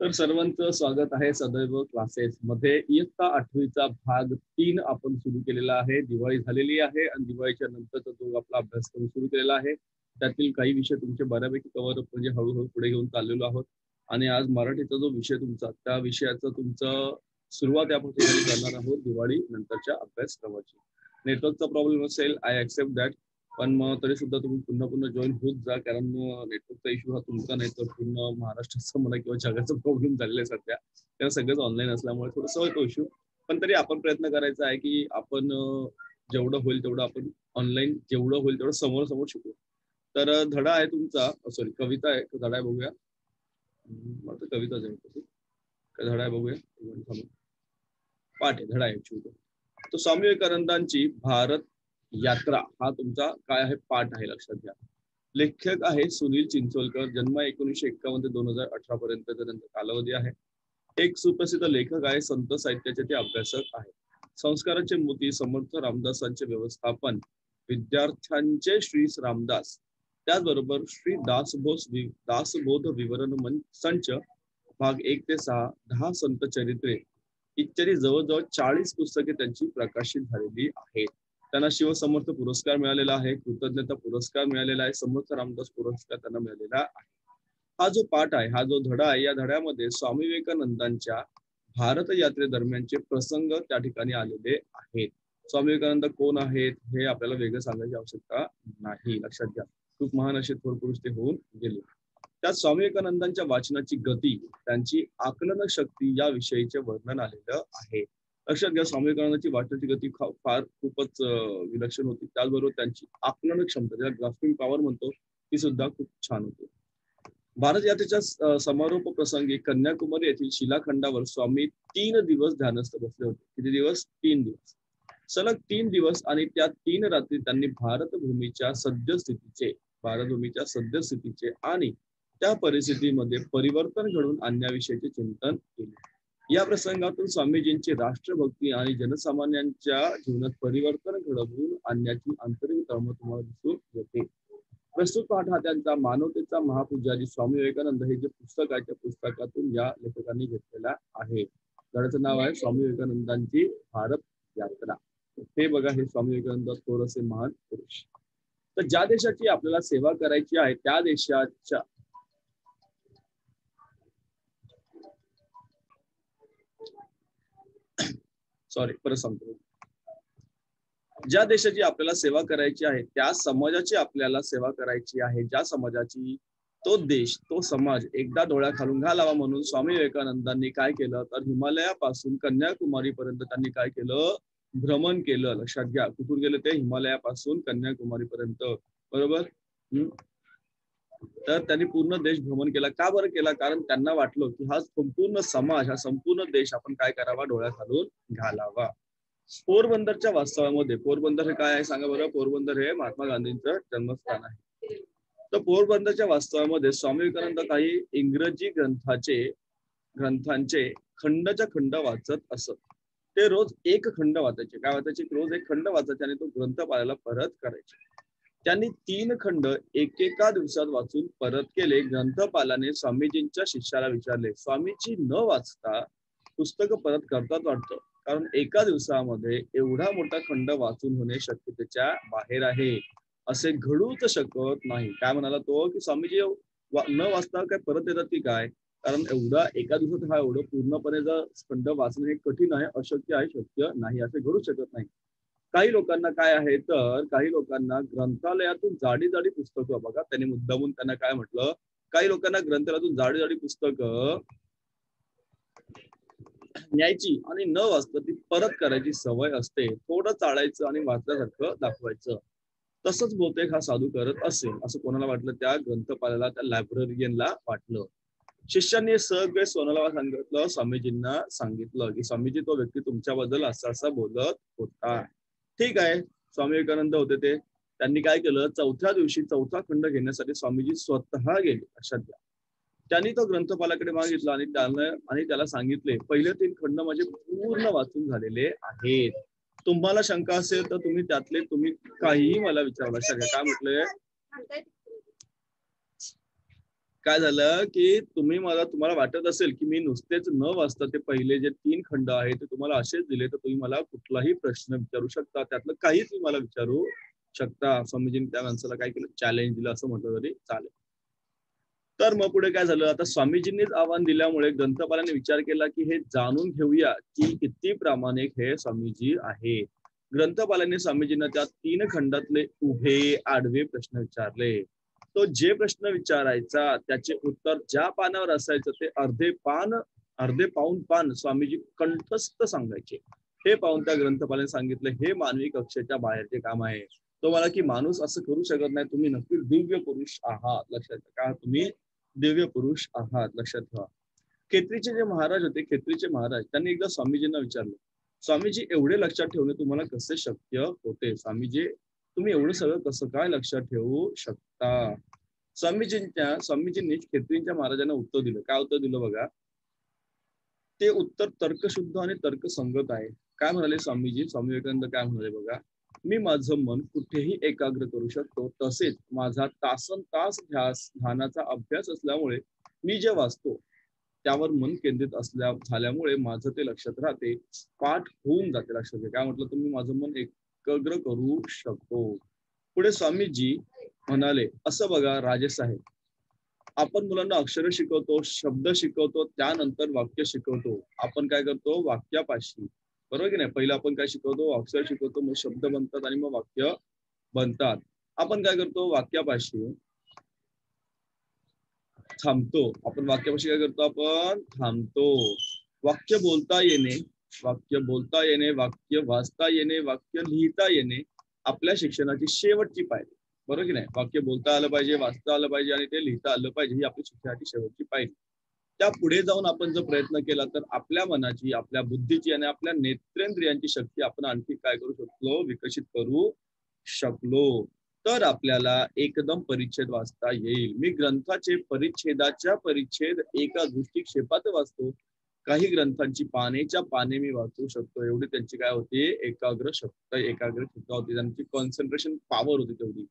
तर सर्वांचं स्वागत आहे सदैव क्लासेस मध्ये. इयत्ता 8वीचा भाग 3 आपण सुरू केलेला आहे. दिवाळी झालेली आहे आणि दिवाळीच्या नंतरचा जो आपला अभ्यासक्रम सुरू केलेला आहे त्यातील काही विषय तुमचे बऱ्यापैकी कव्हर अप म्हणजे हळूहळू पुढे घेऊन चाललेलो आहोत. आणि आज मराठीचा जो विषय तुमचा त्या विषयाचं तुमचं सुरुवात आपण करणार आहोत दिवाळी नंतरच्या अभ्यासक्रमाची. नेटवर्कचा प्रॉब्लेम असेल, आय ऍक्सेप्ट दॅट, पण मग तरी सुद्धा तुम्ही पुन्हा पुन्हा जॉईन होत जा, कारण नेटवर्कचा इश्यू हा तुमचा नाही तर पूर्ण महाराष्ट्राचा म्हणा किंवा जगाचा प्रॉब्लेम झालेला आहे सध्या. कारण सगळंच ऑनलाईन असल्यामुळे थोडंसं होतो इश्यू. पण तरी आपण प्रयत्न करायचा आहे की आपण जेवढं होईल तेवढं आपण ऑनलाईन जेवढं होईल तेवढं समोर समोर शिकू. तर धडा आहे तुमचा, सॉरी कविता आहे, धडा आहे बघूया. मला तर कविताच आहे, धडा आहे बघूया. पाठ आहे, धडा आहे. तो स्वामी विवेकानंदांची भारत यात्रा हा तुमचा काय आहे, पाठ आहे, लक्षात घ्या. लेखक आहे सुनील चिंचोलकर. जन्म 1951 ते 2018 पर्यंत त्यांचा कालावधी आहे. एक सुप्रसिद्ध लेखक आहे, संत साहित्याचे ते अभ्यासक आहे. संस्काराचे मोती समर्थ रामदासांचे व्यवस्थापन, विद्यार्थ्यांचे श्री रामदास, त्याचबरोबर श्री दासबोध विवरण संच भाग 1 ते 6, 10 संत चरित्रे इत्यादी जवळजवळ 40 पुस्तके त्यांची प्रकाशित झालेली आहेत. त्यांना शिवसमर्थ पुरस्कार मिळालेला आहे, कृतज्ञता पुरस्कार मिळालेला आहे, समर्थ रामदास पुरस्कार त्यांना मिळालेला आहे. हा जो पाठ आहे, हा जो धडा आहे, या धड्यामध्ये स्वामी विवेकानंदांच्या भारत यात्रेदरम्यानचे प्रसंग त्या ठिकाणी आलेले आहेत. स्वामी विवेकानंद कोण आहेत हे आपल्याला वेगळं सांगायची आवश्यकता नाही, लक्षात घ्या. खूप महान असे थोर पुरुष ते होऊन गेले. त्यात स्वामी विवेकानंदांच्या वाचनाची गती, त्यांची आकलन शक्ती या विषयीचे वर्णन आलेलं आहे. लक्षात घ्या, स्वामी विवेकानंदांची वाचनाची गती फार खूपच विलक्षण होती. त्याचबरोबर त्यांची आकलन क्षमता, ज्याला ग्रास्पिंग पॉवर म्हणतो, ती सुद्धा खूप छान होती. भारत यात्रेच्या समारोप प्रसंगी कन्याकुमारी येथील शिलाखंडावर स्वामी 3 दिवस ध्यानस्थ बसले होते. किती दिवस? 3 दिवस. सलग 3 दिवस आणि त्या 3 रात्री त्यांनी भारतभूमीच्या सद्यस्थितीचे आणि त्या परिस्थितीमध्ये परिवर्तन घडवून आणण्याविषयीचे चिंतन केले. या प्रसंगातून स्वामीजींची राष्ट्रभक्ती आणि जनसामान्यांच्या जीवनात परिवर्तन घडवून आणण्याची आंतरिक तळमळ तुम्हाला दिसून येते. प्रस्तुत पाठ हा त्यांचा मानवतेचा महापूजारी स्वामी विवेकानंद हे जे पुस्तक आहे त्या पुस्तकातून या लेखकांनी घेतलेला आहे. धड्याचं नाव आहे स्वामी विवेकानंदांची भारत यात्रा. हे बघा, हे स्वामी विवेकानंद थोर असे महान पुरुष. तर ज्या देशाची आपल्याला सेवा करायची आहे त्या देशाच्या परत सांगतो, ज्या देशाची आपल्याला सेवा करायची आहे त्या समाजाची आपल्याला सेवा करायची आहे. ज्या समाजाची, तो देश, तो समाज एकदा डोळ्याखालून घालावा म्हणून स्वामी विवेकानंदांनी काय केलं तर हिमालयापासून कन्याकुमारी पर्यंत त्यांनी काय केलं, भ्रमण केलं. लक्षात घ्या, कुठून गेले ते? हिमालयापासून कन्याकुमारी पर्यंत, बरोबर. तर त्यांनी पूर्ण देश भ्रमण केला. का बरं केला? कारण त्यांना वाटलं की हा संपूर्ण समाज, हा संपूर्ण देश आपण काय करावा, डोळ्याखालून घालावा. पोरबंदरच्या वास्तवामध्ये, पोरबंदर हे काय आहे सांगा बरं? पोरबंदर हे महात्मा गांधींचं जन्मस्थान आहे. तर पोरबंदरच्या वास्तवामध्ये स्वामी विवेकानंद काही इंग्रजी ग्रंथांचे खंडच्या खंड वाचत असत. ते रोज एक खंड वाचायचे. काय वाचायचे? रोज एक खंड वाचायचे आणि तो ग्रंथपालाला परत करायचे. त्यांनी 3 खंड एकेका दिवसात वाचून परत केले. ग्रंथपालाने स्वामीजींच्या शिष्याला विचारले, स्वामीजी न वाचता पुस्तक परत करतात वाटतं, कारण एका दिवसामध्ये एवढा मोठा खंड वाचून होणे शक्यतेच्या बाहेर आहे, असे घडूच शकत नाही. काय म्हणाला तो की स्वामीजी न वाचता काय परत येतात की काय? कारण एवढा एका दिवसात हा एवढं पूर्णपणे जर खंड वाचणे हे कठीण आहे, अशक्य आहे, शक्य नाही, असे घडू शकत नाही. काही लोकांना काय आहे तर काही लोकांना ग्रंथालयातून जाडी जाडी पुस्तकं, बघा त्यांनी मुद्दामून त्यांना काय म्हटलं, काही लोकांना ग्रंथालयातून जाडी जाडी पुस्तकं न्यायची आणि न वाचता ती परत करायची सवय असते. थोडं चाळायचं आणि वाचल्यासारखं दाखवायचं. तसंच बहुतेक हा साधू करत असेल असं कोणाला वाटलं? त्या ग्रंथपालाला, त्या लायब्ररियनला वाटलं. शिष्यांनी सगळे सोनाला सांगितलं, स्वामीजींना सांगितलं की स्वामीजी तो व्यक्ती तुमच्याबद्दल असा असा बोलत होता. ठीक आहे, स्वामी विवेकानंद होते ते. त्यांनी काय केलं, चौथ्या दिवशी चौथा खंड घेण्यासाठी स्वामीजी स्वतः गेले. लक्षात घ्या, त्यांनी तो ग्रंथपालाकडे मागितला आणि त्याला सांगितले, पहिले 3 खंड माझे पूर्ण वाचून झालेले आहेत. तुम्हाला शंका असेल तर तुम्ही त्यातले काहीही मला विचारू शकता. काय म्हटलंय? काय झालं की तुम्हाला वाटत असेल की मी नुसतेच न वाचता ते पहिले जे 3 खंड आहेत ते तुम्हाला असेच दिले, तर तुम्ही मला कुठलाही प्रश्न विचारू शकता, त्यातलं काहीच तुम्ही मला विचारू शकता. स्वामीजींनी त्या माणसाला काय केलं, चॅलेंज दिलं असं म्हटलं तरी चालेल. तर मग पुढे काय झालं, आता स्वामीजींनीच आव्हान दिल्यामुळे ग्रंथपालाने विचार केला की हे जाणून घेऊया की किती प्रामाणिक हे स्वामीजी आहे. ग्रंथपालाने स्वामीजींना त्या 3 खंडातले उभे आडवे प्रश्न विचारले. तो जे प्रश्न विचारायचा त्याचे उत्तर ज्या पानावर असायचं ते अर्धे पाऊण पान स्वामीजी कंठस्थ सांगायचे. हे पाहून त्या ग्रंथपालाने सांगितलं, हे मानवी कक्षेच्या बाहेरचे काम आहे. तो मला की माणूस असं करू शकत नाही, तुम्ही नक्की दिव्य पुरुष आहात. लक्षात का तुम्ही दिव्य पुरुष आहात, लक्षात ठेवा. खेत्रीचे जे महाराज होते, खेत्रीचे महाराज, त्यांनी एकदा स्वामीजींना विचारलं, स्वामीजी एवढे लक्षात ठेवणे तुम्हाला कसे शक्य होते? स्वामीजी तुम्ही एवढं सगळं कसं काय लक्षात ठेवू शकता? स्वामीजींनी खेत्रींच्या महाराजांना उत्तर दिलं. काय उत्तर दिलं बघा, ते उत्तर तर्कशुद्ध आणि तर्कसंगत आहे. काय म्हणाले स्वामीजी? स्वामी विवेकानंद काय म्हणाले बघा, मी माझं मन कुठेही एकाग्र करू शकतो, तसेच माझा तासन तास ध्यानाचा अभ्यास असल्यामुळे मी जे वाचतो त्यावर मन केंद्रित झाल्यामुळे माझं ते लक्षात राहते, पाठ होऊन जाते. लक्षात घ्या काय म्हटलं, तुम्ही माझं मन एकाग्र करू शकतो. पुढे स्वामीजी म्हणाले, असं बघा राजेसाहेब, आपण मुलांना अक्षर शिकवतो, शब्द शिकवतो, त्यानंतर वाक्य शिकवतो. आपण काय करतो, वाक्यापाशी, बरोबर की नाही, पहिलं आपण काय शिकवतो, अक्षर शिकवतो, मग शब्द बनतात आणि मग वाक्य बनतात. आपण काय करतो, वाक्यापाशी थांबतो. आपण वाक्यापाशी काय करतो, आपण थांबतो. वाक्य बोलता येणे, वाक्य वाचता येणे, वाक्य लिहिता येणे आपल्या शिक्षणाची शेवटची पायरी, बरोबर की नाही. वाक्य बोलता आलं पाहिजे, वाचता आलं पाहिजे आणि ते लिहिता आलं पाहिजे, ही आपली शिक्षणाची शेवटची पायरी. त्या पुढे जाऊन आपण जर प्रयत्न केला तर आपल्या मनाची, आपल्या बुद्धीची आणि आपल्या नेत्रेंद्रियांची शक्ती आपण आणखी काय करू शकलो, विकसित करू शकलो. तर आपल्याला एकदम परिच्छेद वाचता येईल. मी ग्रंथाचे परिच्छेदाच्या परिच्छेद एका दृष्टिक्षेपात वाचतो. काही ग्रंथांची पानेच्या पाने मी वाचू शकतो. एवढी त्यांची काय होती, एकाग्रचित्ता होती, त्यांची कॉन्सन्ट्रेशन पॉवर होती तेवढी.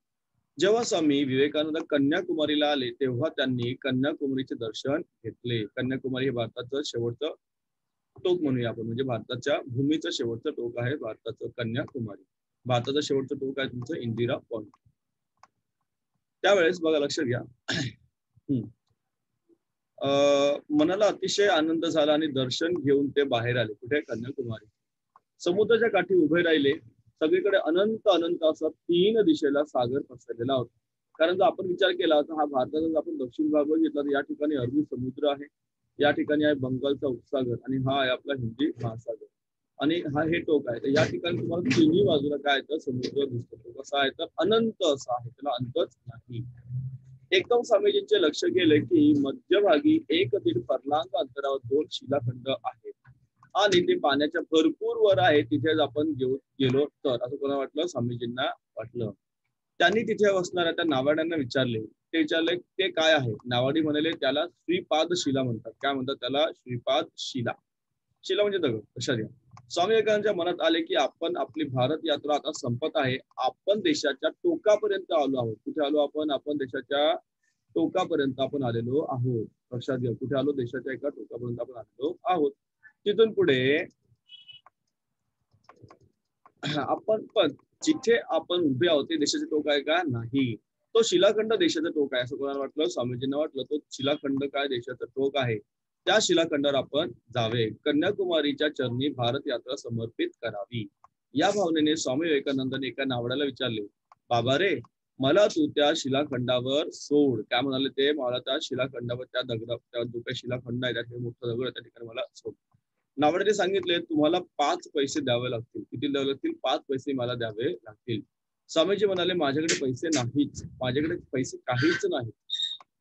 जेव्हा स्वामी विवेकानंद कन्याकुमारीला आले तेव्हा त्यांनी कन्याकुमारीचे दर्शन घेतले. कन्याकुमारी हे भारताचं शेवटचं टोक म्हणूया आपण, म्हणजे भारताच्या भूमीचं शेवटचं टोक आहे भारताचं कन्याकुमारी. भारताचं शेवटचं टोक आहे तुमचं इंदिरा पॉइंट. त्यावेळेस बघा लक्षात घ्या, मनाला अतिशय आनंद झाला आणि दर्शन घेऊन ते बाहेर आले. कुठे, कन्याकुमारी. समुद्राच्या काठी उभे राहिले. सगळीकडे अनंत अनंत असा 3 दिशेला सागर पसरलेला होता. कारण जर आपण विचार केला तर हा भारताचा जर आपण दक्षिण भाग बघितला तर या ठिकाणी अरबी समुद्र आहे, या ठिकाणी आहे बंगालचा उपसागर आणि हा आहे आपला हिंदी महासागर आणि हा हे टोक आहे. तर या ठिकाणी तुम्हाला तिन्ही बाजूला काय तर समुद्र दिसतो. तो कसा आहे तर अनंत असा आहे, त्याला अंतच नाही. एकदम स्वामीजींचे लक्ष गेले की मध्यभागी 1-1.5 फरलांग अंतरावर 2 शिलाखंड आहेत आणि ते पाण्याच्या भरपूर वर आहे. तिथे आपण गेलो तर असं कोणा वाटलं, स्वामीजींना वाटलं. त्यांनी तिथे बसणाऱ्या त्या नावाड्यांना विचारले. ते विचारले ते काय आहे. नावाडी म्हणाले त्याला श्रीपाद शिला म्हणतात. काय म्हणतात त्याला, श्रीपाद शिला. शिला म्हणजे दगड. लक्षात घ्या. स्वामी विवेकानंदांच्या मनात आले की आपण आपली भारत यात्रा आता संपत आहे, आपण देशाच्या टोकापर्यंत आलो आहोत. कुठे आलो आपण, आपण देशाच्या टोकापर्यंत आपण आलेलो आहोत. लक्षात घ्या, कुठे आलो, देशाच्या एका टोकापर्यंत आपण आलेलो आहोत. तिथून पुढे आपण पण जिथे आपण उभे आहोत ते देशाचे टोक आहे का, नाही. तो शिलाखंड देशाचं टोक आहे असं कोणाला वाटलं, स्वामीजींना वाटलं तो शिलाखंड काय देशाचं टोक आहे. त्या शिलाखंडावर आपण जावे, कन्याकुमारीच्या चरणी भारत यात्रा समर्पित करावी. या भावनेने स्वामी विवेकानंदांनी एका नावड्याला विचारले, बाबा रे, मला तू त्या शिलाखंडावर सोड. काय म्हणाले ते, मला त्या शिलाखंडावर, त्या दगडा जो काही शिलाखंड आहे त्या मोठा दगड त्या ठिकाणी मला सोड. नावड्याने सांगितले, तुम्हाला 5 पैसे द्यावे लागतील. किती द्यावे लागतील, 5 पैसे मला द्यावे लागतील. स्वामीजी म्हणाले, माझ्याकडे पैसे नाहीच, माझ्याकडे पैसे काहीच नाही,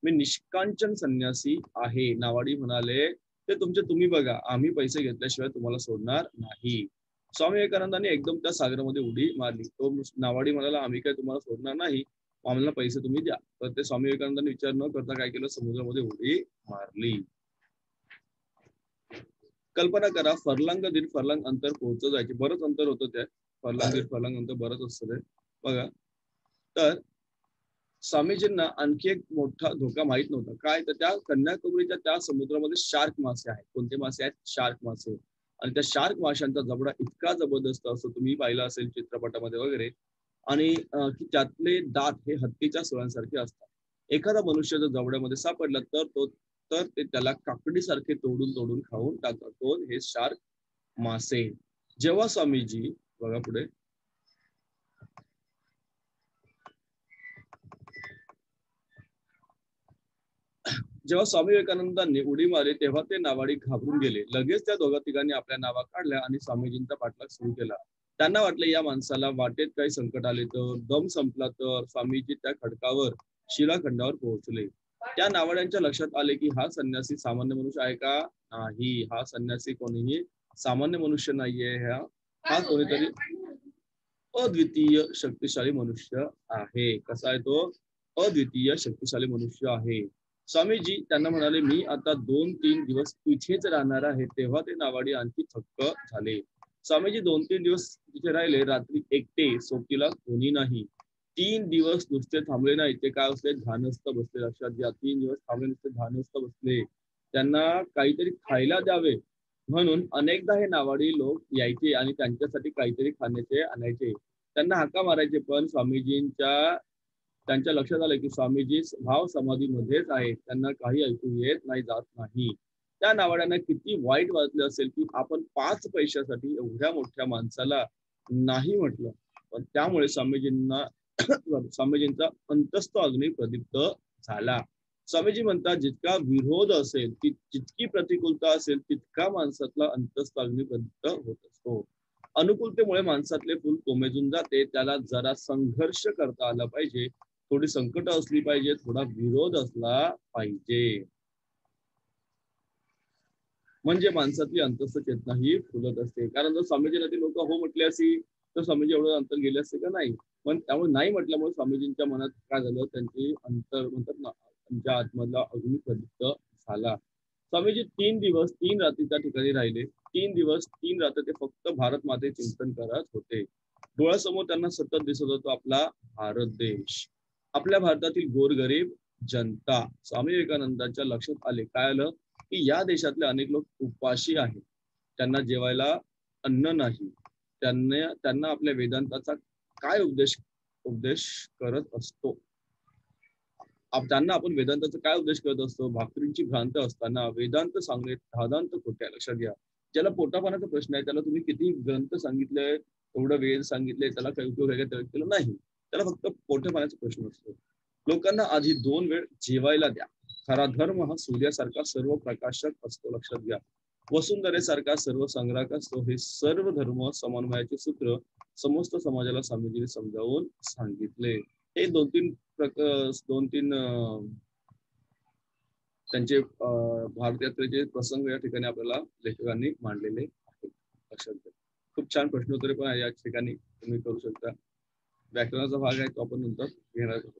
मी निष्कांचन संन्यासी आहे. नावाडी म्हणाले, ते तुमचे तुम्ही बघा, आम्ही पैसे घेतल्याशिवाय तुम्हाला सोडणार नाही. स्वामी विवेकानंदांनी एकदम त्या सागरामध्ये उडी मारली. तो नावाडी म्हणाला, आम्ही काय तुम्हाला सोडणार नाही, आम्हाला पैसे तुम्ही द्या. तर ते स्वामी विवेकानंदांनी विचार न करता काय केलं, समुद्रामध्ये उडी मारली. कल्पना करा, फरलांग 1.5 फरलांग अंतर पोहोचत जायचे, बरंच अंतर होतं त्या फरलांग 1.5 फरलांग अंतर बरंच असतं ते बघा. तर स्वामीजींना आणखी एक मोठा धोका माहित नव्हता. काय तर त्या कन्याकुमारीच्या त्या समुद्रामध्ये शार्क मासे आहेत. कोणते मासे आहेत? शार्क मासे. आणि त्या शार्क माशांचा जबडा इतका जबरदस्त असतो, तुम्ही पाहिलं असेल चित्रपटामध्ये वगैरे. आणि की त्यातले दात हे हत्तीच्या सुळांसारखे असतात. एखादा मनुष्य जर जबड्यामध्ये सापडला तर ते त्याला काकडीसारखे तोडून तोडून खाऊन टाकतात. कोण? हे शार्क मासे. जेव्हा स्वामीजी, बघा पुढे, जेव्हा स्वामी विवेकानंदांनी उडी मारली तेव्हा ते नावाडी घाबरून गेले. लगेच त्या दोघा तिघांनी आपल्या नावा काढल्या आणि स्वामीजींचा पाठलाग सुरू केला. त्यांना वाटलं या माणसाला वाटेत काही संकट आले तर, दम संपला तर. स्वामीजी त्या खडकावर, शिलाखंडावर पोहोचले. त्या नावाड्यांच्या लक्षात आले की हा संन्यासी सामान्य मनुष्य आहे का? नाही, हा संन्यासी कोणीही सामान्य मनुष्य नाहीये. हा कोणीतरी अद्वितीय शक्तिशाली मनुष्य आहे. कसा आहे तो? अद्वितीय शक्तिशाली मनुष्य आहे. स्वामीजी त्यांना म्हणाले, मी आता 2-3 दिवस इथेच राहणार आहे. तेव्हा ते नावाडी आणखी थक्क झाले. स्वामीजी 2-3 दिवस तिथे राहिले. रात्री एकटे, सोबतीला कोणी नाही. 3 दिवस नुसते थांबले नाही. ते काय बसले? ध्यानस्थ बसले. लक्षात घ्या, 3 दिवस थांबले नुसते ध्यानस्थ बसले. त्यांना काहीतरी खायला द्यावे म्हणून अनेकदा हे नावाडी लोक यायचे आणि त्यांच्यासाठी काहीतरी खाण्याचे आणायचे. त्यांना हाका मारायचे, पण त्यांच्या लक्षात आलं की स्वामीजी भाव समाधीमध्येच आहेत. त्यांना काही ऐकू येत नाही, जात नाही. त्या नावाड्यांना किती वाईट वाटलं असेल की आपण 5 पैशासाठी एवढ्या मोठ्या माणसाला नाही म्हटलं. पण त्यामुळे स्वामीजींचा अंतस्थ अग्नी प्रदीप्त झाला. स्वामीजी म्हणतात, जितका विरोध असेल, जितकी प्रतिकूलता असेल, तितका माणसातला अंतस्थ अग्नी प्रदीप्त होत असतो. अनुकूलतेमुळे माणसातले फुल कोमेजून जाते. त्याला जरा संघर्ष करता आला पाहिजे, थोडी संकट असली पाहिजे, थोडा विरोध असला पाहिजे, म्हणजे माणसातली अंतस्थ चेतना ही फुलत असते. कारण जर स्वामीजींना ती लोक हो म्हटले असती तर स्वामीजी एवढं अंतर गेले असते का? नाही. पण त्यामुळे नाही म्हटल्यामुळे स्वामीजींच्या मनात काय झालं, त्यांची अंतर म्हणतात ना, त्यांच्या आतमधला अग्नी प्रदीप्त झाला. स्वामीजी 3 दिवस 3 रात्री त्या ठिकाणी राहिले. 3 दिवस 3 रात्र ते फक्त भारत माते चिंतन करत होते. डोळ्यासमोर त्यांना सतत दिसत होतो आपला भारत देश, आपल्या भारतातील गोरगरीब जनता. स्वामी विवेकानंदांच्या लक्षात आले, काय आलं, की या देशातले अनेक लोक उपाशी आहेत. त्यांना जेवायला अन्न नाही. त्यांना आपल्या वेदांताचा काय उपदेश करत असतो. त्यांना आपण वेदांताचा काय उपदेश करत असतो? भाकरींची भ्रांत असताना वेदांत सांगणे धादांत खोट्या. लक्षात घ्या, ज्याला पोटापाण्याचा प्रश्न आहे त्याला तुम्ही किती ग्रंथ सांगितले, एवढं वेद सांगितले, त्याला काही उपयोग आहे का त्या व्यक्तीला? नाही. त्याला फक्त पोटापाण्याचा प्रश्न असतो. लोकांना आधी 2 वेळ जेवायला द्या. खरा धर्म हा सूर्यासारखा सर्व प्रकाशक असतो. लक्षात घ्या, वसुंधरेसारखा सर्व संग्राहक असतो. हे सर्व धर्म समन्वयाचे सूत्र समस्त समाजाला स्वामीजीने समजावून सांगितले. हे 2-3 त्यांचे भारत यात्रेचे प्रसंग या ठिकाणी आपल्याला लेखकांनी मांडलेले आहेत. लक्षात घ्या. खूप छान प्रश्नोत्तरे पण या ठिकाणी तुम्ही करू शकता. व्याकरणाचा भाग आहे तो आपण नंतर घेणार आहोत.